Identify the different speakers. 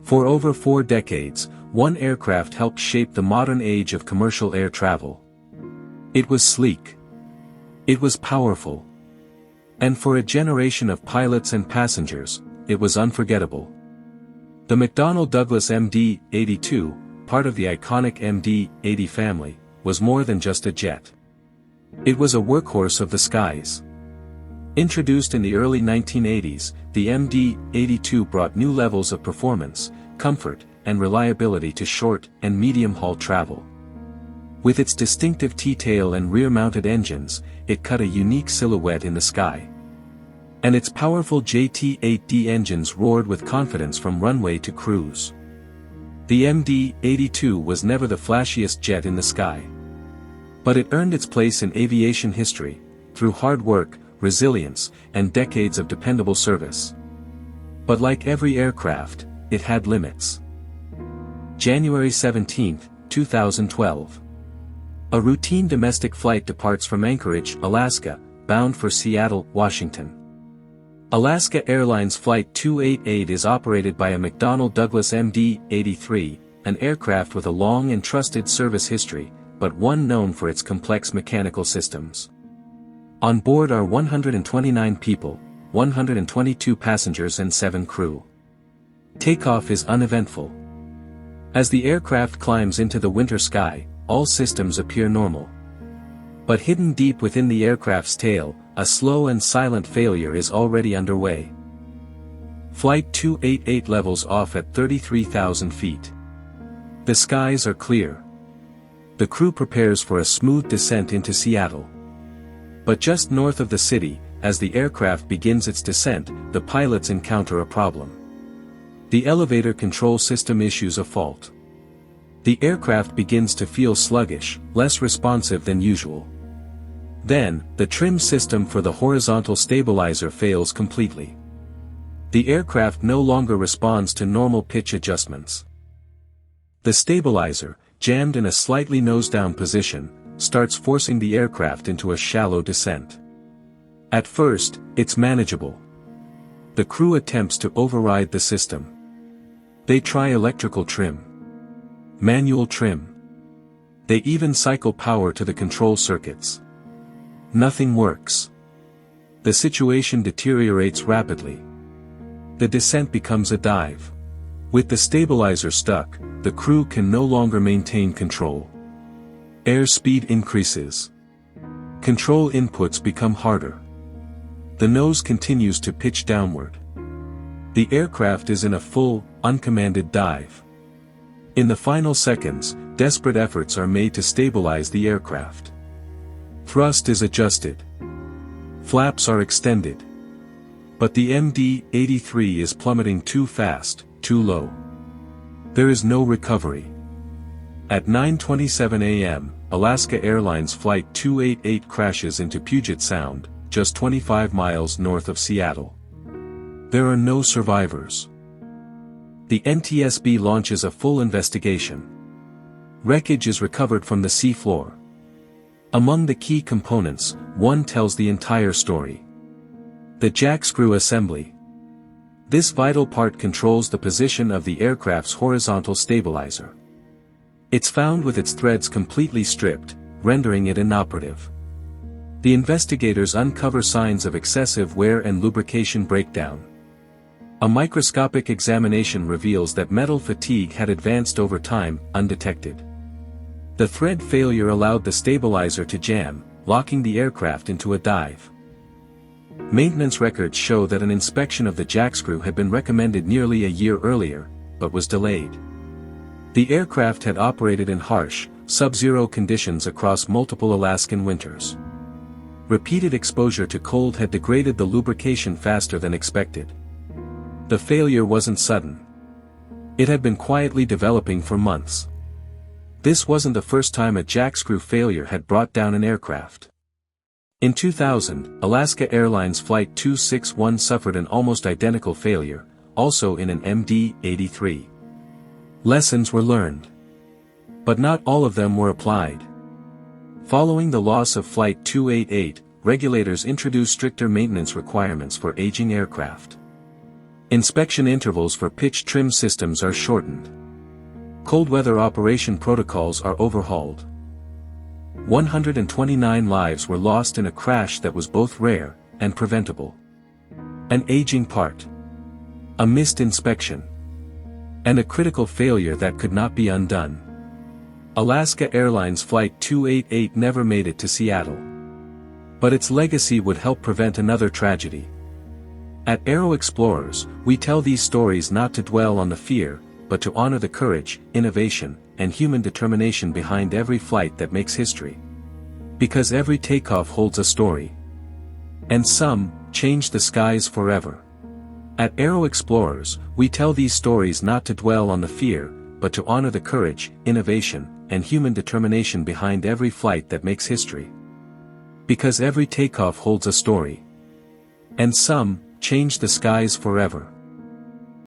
Speaker 1: For over 4 decades, one aircraft helped shape the modern age of commercial air travel. It was sleek. It was powerful. And for a generation of pilots and passengers, it was unforgettable. The McDonnell Douglas MD-83, part of the iconic MD-80 family, was more than just a jet. It was a workhorse of the skies. Introduced in the early 1980s, the MD-82 brought new levels of performance, comfort, and reliability to short and medium-haul travel. With its distinctive T-tail and rear-mounted engines, it cut a unique silhouette in the sky. And its powerful JT-8D engines roared with confidence from runway to cruise. The MD-82 was never the flashiest jet in the sky. But it earned its place in aviation history, through hard work, resilience, and decades of dependable service. But like every aircraft, it had limits. January 17, 2012. A routine domestic flight departs from Anchorage, Alaska, bound for Seattle, Washington. Alaska Airlines Flight 288 is operated by a McDonnell Douglas MD-83, an aircraft with a long and trusted service history, but one known for its complex mechanical systems. On board are 129 people, 122 passengers and 7 crew. Takeoff is uneventful. As the aircraft climbs into the winter sky, all systems appear normal. But hidden deep within the aircraft's tail, a slow and silent failure is already underway. Flight 288 levels off at 33,000 feet. The skies are clear. The crew prepares for a smooth descent into Seattle. But just north of the city, as the aircraft begins its descent, the pilots encounter a problem. The elevator control system issues a fault. The aircraft begins to feel sluggish, less responsive than usual. Then, the trim system for the horizontal stabilizer fails completely. The aircraft no longer responds to normal pitch adjustments. The stabilizer, jammed in a slightly nose-down position, starts forcing the aircraft into a shallow descent. At first, it's manageable. The crew attempts to override the system. They try electrical trim, manual trim. They even cycle power to the control circuits. Nothing works. The situation deteriorates rapidly. The descent becomes a dive. With the stabilizer stuck, the crew can no longer maintain control. Airspeed increases. Control inputs become harder. The nose continues to pitch downward. The aircraft is in a full, uncommanded dive. In the final seconds, desperate efforts are made to stabilize the aircraft. Thrust is adjusted. Flaps are extended. But the MD-83 is plummeting too fast, too low. There is no recovery. At 9:27 a.m., Alaska Airlines Flight 288 crashes into Puget Sound, just 25 miles north of Seattle. There are no survivors. The NTSB launches a full investigation. Wreckage is recovered from the seafloor. Among the key components, one tells the entire story. The Jackscrew assembly. This vital part controls the position of the aircraft's horizontal stabilizer. It's found with its threads completely stripped, rendering it inoperative. The investigators uncover signs of excessive wear and lubrication breakdown. A microscopic examination reveals that metal fatigue had advanced over time, undetected. The thread failure allowed the stabilizer to jam, locking the aircraft into a dive. Maintenance records show that an inspection of the Jackscrew had been recommended nearly a year earlier, but was delayed. The aircraft had operated in harsh, sub-zero conditions across multiple Alaskan winters. Repeated exposure to cold had degraded the lubrication faster than expected. The failure wasn't sudden. It had been quietly developing for months. This wasn't the first time a Jackscrew failure had brought down an aircraft. In 2000, Alaska Airlines Flight 261 suffered an almost identical failure, also in an MD-83. Lessons were learned. But not all of them were applied. Following the loss of Flight 288, regulators introduced stricter maintenance requirements for aging aircraft. Inspection intervals for pitch trim systems are shortened. Cold weather operation protocols are overhauled. 129 lives were lost in a crash that was both rare and preventable. An aging part. A missed inspection. And a critical failure that could not be undone. Alaska Airlines Flight 288 never made it to Seattle. But its legacy would help prevent another tragedy. At Aero Explorers, we tell these stories not to dwell on the fear, but to honor the courage, innovation, and human determination behind every flight that makes history. Because every takeoff holds a story. And some change the skies forever. At Aero Explorers, we tell these stories not to dwell on the fear, but to honor the courage, innovation, and human determination behind every flight that makes history. Because every takeoff holds a story. And some change the skies forever.